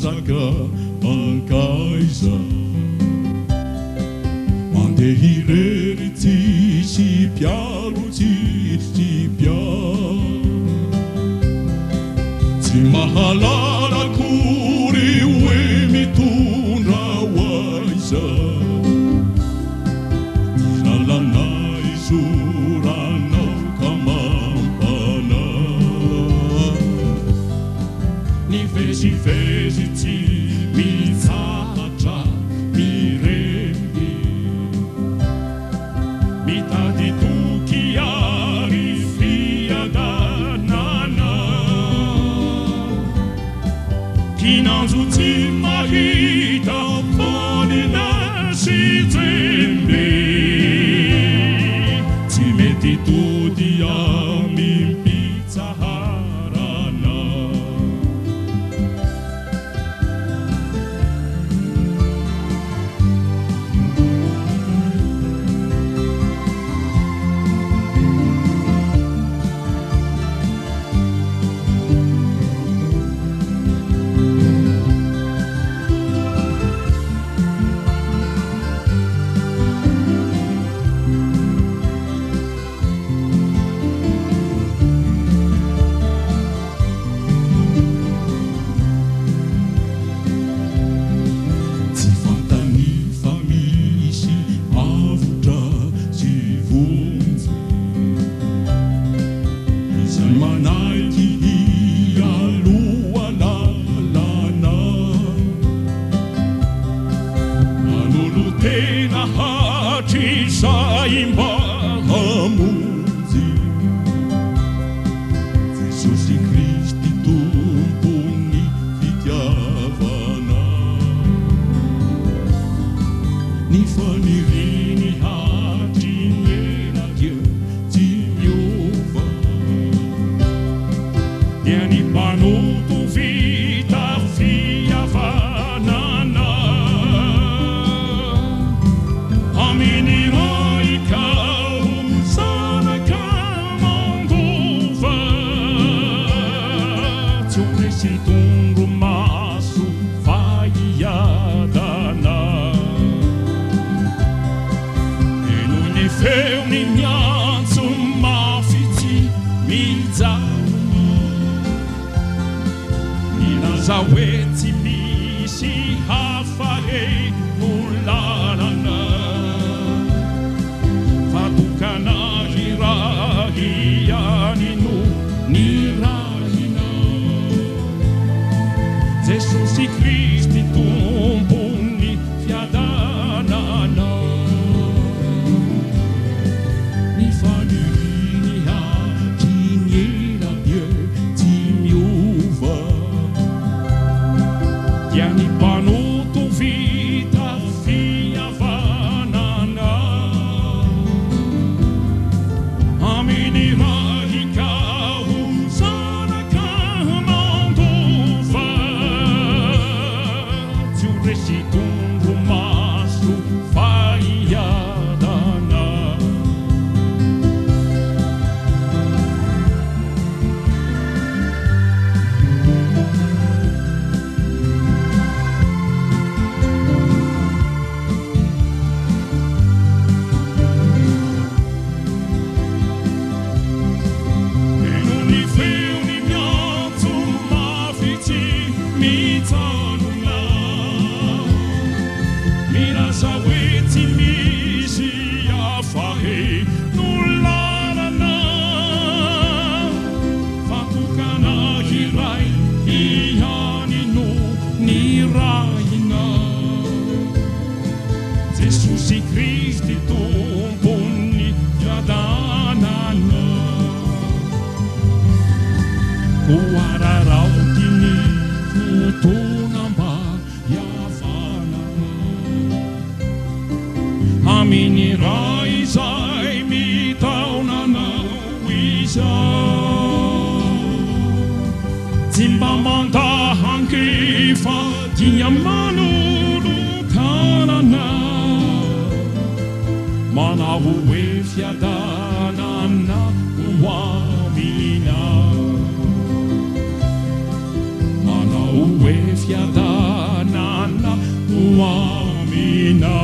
bozaka ankaiza mandeha irery tsisy mpiaro tsisy mpiaro tsy mahalala akory hoe mitondra hoaiza lalana izoranao ka mampana ny vezivezy tsy mitsahatra miremby mitady toky ary fiadanana kinanjo tsy mahita fonina sy tsemby tsy mety tody amimpitsaharana saimba hamonjy Jesosy Kristy tompony fitiavana ny faniriny hatrinena dia tsy miova dia ny mpanoto vita fihavanana aminy Tondro maso faiadana e noho ny feony miantso mafy mijanona milaza hoe tsy misy hafa no lalana fa tokana hirahy ihany no ny rahina Jesosy Kristy tompony fiadanana ny faniriny hatriny ela dia tsy miova dia ny mpanoto vita fihavanana aminy raha ikaho zanaka mandova resy tondro maso faiadana e non ny feony miantso mafy tsy mijanona milaza hoe tsy misy hafa no lalana fa tokana iray ihany no ny rahina Jesosy Kristy tompony fiadanana ko araraotiny fotona mba aminy raha izay mitaonanao izao tsy mba mandahankefa dia manolotanana manao hoe fiadanana ho amina manao hoe fiadanana Amina.